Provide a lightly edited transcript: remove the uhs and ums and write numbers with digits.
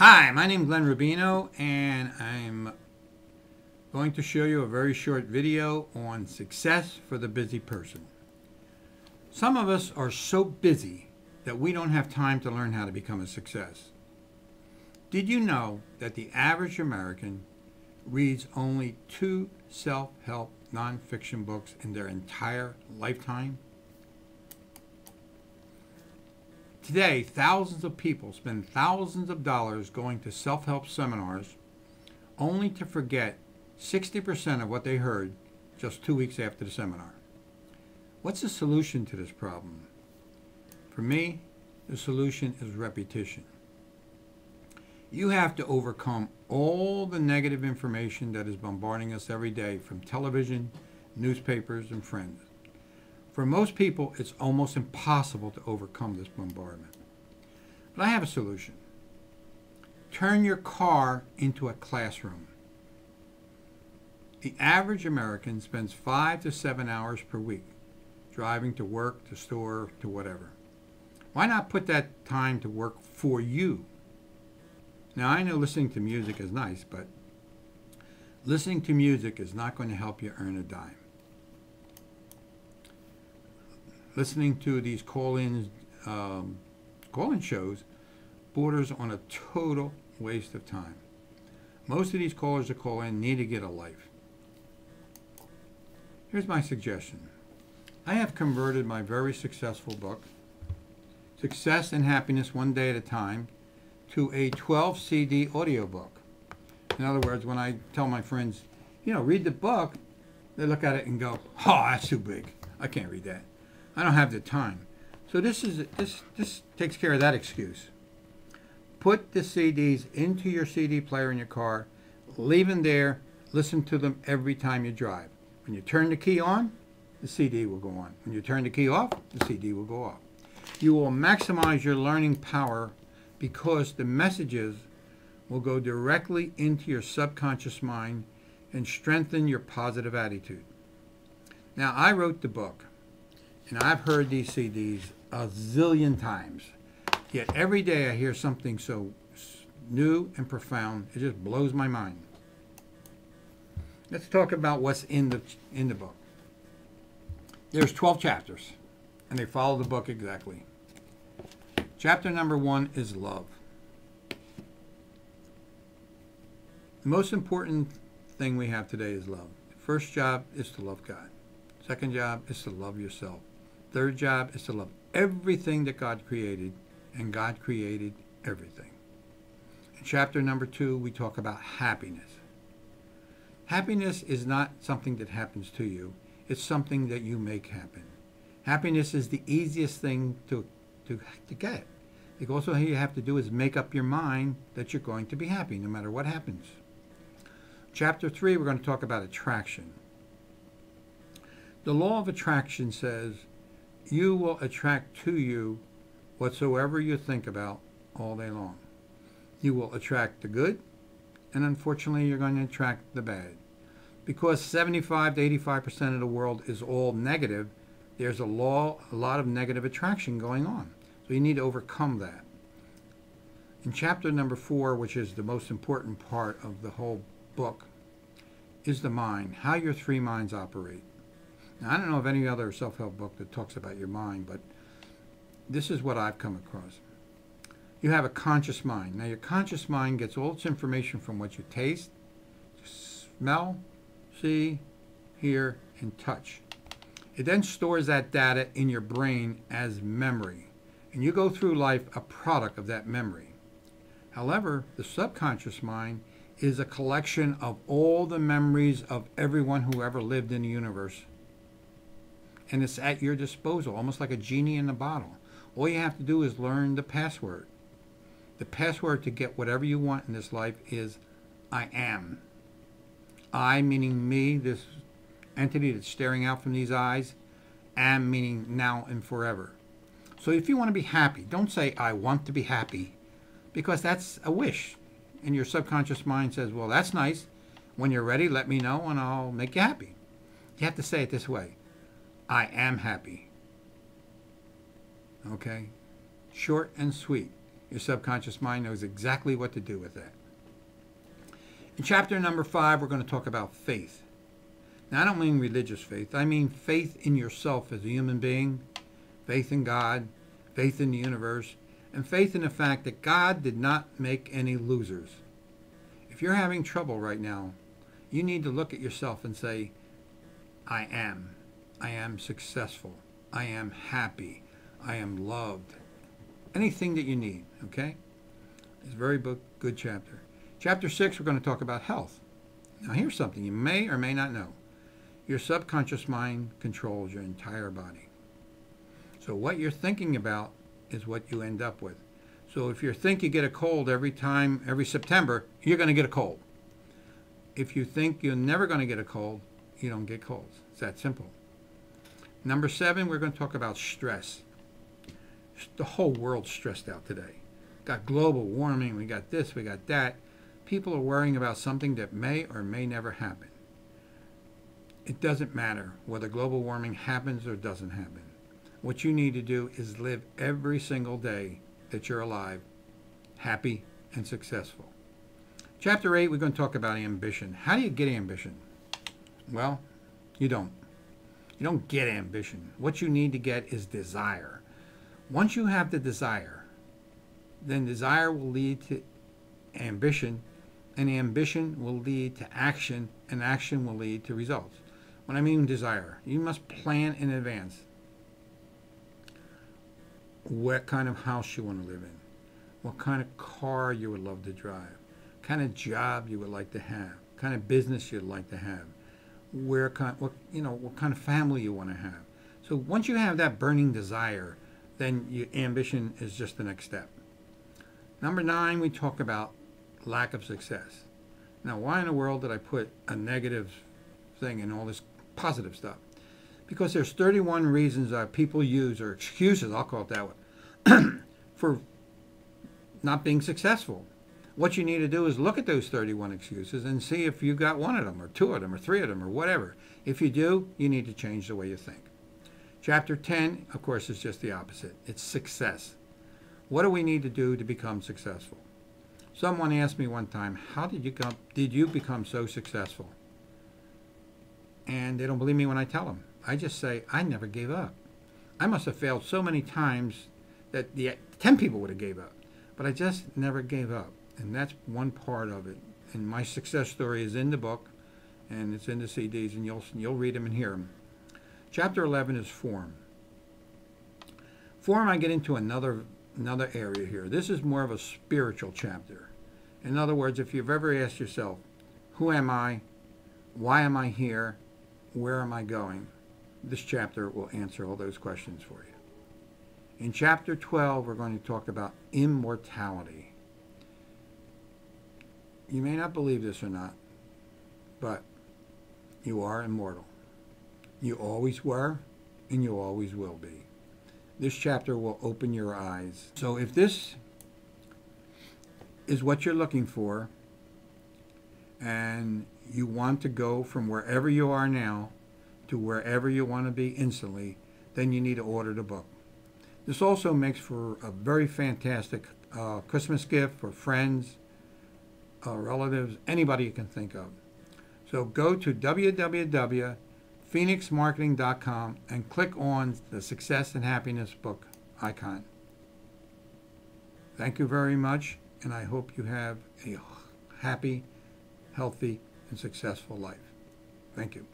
Hi, my name is Glenn Rubino, and I'm going to show you a very short video on success for the busy person. Some of us are so busy that we don't have time to learn how to become a success. Did you know that the average American reads only 2 self-help nonfiction books in their entire lifetime? Today, thousands of people spend thousands of dollars going to self-help seminars only to forget 60% of what they heard just 2 weeks after the seminar. What's the solution to this problem? For me, the solution is repetition. You have to overcome all the negative information that is bombarding us every day from television, newspapers, and friends. For most people, it's almost impossible to overcome this bombardment. But I have a solution. Turn your car into a classroom. The average American spends 5 to 7 hours per week driving to work, to store, to whatever. Why not put that time to work for you? Now, I know listening to music is nice, but listening to music is not going to help you earn a dime. Listening to these call-in shows borders on a total waste of time. Most of these callers that call in need to get a life. Here's my suggestion. I have converted my very successful book, Success and Happiness One Day at a Time, to a 12 CD audiobook. In other words, when I tell my friends, read the book, they look at it and go, oh, that's too big. I can't read that. I don't have the time. So this takes care of that excuse. Put the CDs into your CD player in your car, leave them there, listen to them every time you drive. When you turn the key on, the CD will go on. When you turn the key off, the CD will go off. You will maximize your learning power because the messages will go directly into your subconscious mind and strengthen your positive attitude. Now, I wrote the book, and I've heard these CDs a zillion times. Yet every day I hear something so new and profound, it just blows my mind. Let's talk about what's in the book. There's 12 chapters, and they follow the book exactly. Chapter number 1 is love. The most important thing we have today is love. The first job is to love God. Second job is to love yourself. Third job is to love everything that God created, and God created everything. In chapter number 2, we talk about happiness. Happiness is not something that happens to you. It's something that you make happen. Happiness is the easiest thing to get. Because all you have to do is make up your mind that you're going to be happy no matter what happens. Chapter 3, we're going to talk about attraction. The law of attraction says, you will attract to you whatsoever you think about all day long. You will attract the good, and unfortunately you're going to attract the bad. Because 75 to 85% of the world is all negative, there's a lot of negative attraction going on. So you need to overcome that. In chapter number 4, which is the most important part of the whole book, is the mind, how your 3 minds operate. Now, I don't know of any other self-help book that talks about your mind, but this is what I've come across. You have a conscious mind. Now, your conscious mind gets all its information from what you taste, smell, see, hear, and touch. It then stores that data in your brain as memory, and you go through life a product of that memory. However, the subconscious mind is a collection of all the memories of everyone who ever lived in the universe. And it's at your disposal, almost like a genie in a bottle. All you have to do is learn the password. The password to get whatever you want in this life is I am. I meaning me, this entity that's staring out from these eyes. Am meaning now and forever. So if you want to be happy, don't say I want to be happy, because that's a wish. And your subconscious mind says, well, that's nice. When you're ready, let me know and I'll make you happy. You have to say it this way. I am happy. Okay? Short and sweet. Your subconscious mind knows exactly what to do with that. In chapter number 5, we're going to talk about faith. Now, I don't mean religious faith. I mean faith in yourself as a human being, faith in God, faith in the universe, and faith in the fact that God did not make any losers. If you're having trouble right now, you need to look at yourself and say, I am successful. I am happy. I am loved. Anything that you need, okay? It's a very good chapter. Chapter 6, we're going to talk about health. Now, here's something you may or may not know. Your subconscious mind controls your entire body. So what you're thinking about is what you end up with. So if you think you get a cold every September, you're going to get a cold. If you think you're never going to get a cold, you don't get colds. It's that simple. Number 7, we're going to talk about stress. The whole world's stressed out today. Got global warming, we got this, we got that. People are worrying about something that may or may never happen. It doesn't matter whether global warming happens or doesn't happen. What you need to do is live every single day that you're alive, happy and successful. Chapter 8, we're going to talk about ambition. How do you get ambition? Well, you don't. You don't get ambition. What you need to get is desire. Once you have the desire, then desire will lead to ambition, and ambition will lead to action, and action will lead to results. When I mean desire, you must plan in advance what kind of house you want to live in, what kind of car you would love to drive, what kind of job you would like to have, what kind of business you'd like to have, what kind of family you want to have. So once you have that burning desire, then your ambition is just the next step. Number 9, we talk about lack of success. Now, why in the world did I put a negative thing in all this positive stuff? Because there's 31 reasons people use, or excuses, I'll call it that way, for not being successful. What you need to do is look at those 31 excuses and see if you got one of them, or 2 of them, or 3 of them, or whatever. If you do, you need to change the way you think. Chapter 10, of course, is just the opposite. It's success. What do we need to do to become successful? Someone asked me one time, how did you become so successful? And they don't believe me when I tell them. I just say, I never gave up. I must have failed so many times that 10 people would have gave up. But I just never gave up. And that's one part of it. And my success story is in the book, and it's in the CDs, and you'll read them and hear them. Chapter 11 is form. Form, I get into another area here. This is more of a spiritual chapter. In other words, if you've ever asked yourself, who am I? Why am I here? Where am I going? This chapter will answer all those questions for you. In chapter 12, we're going to talk about immortality. You may not believe this or not, but you are immortal. You always were, and you always will be. This chapter will open your eyes. So if this is what you're looking for, and you want to go from wherever you are now to wherever you want to be instantly, then you need to order the book. This also makes for a very fantastic Christmas gift for friends, relatives, anybody you can think of. So go to www.phoenixmarketing.com and click on the Success and Happiness book icon. Thank you very much, and I hope you have a happy, healthy, and successful life. Thank you.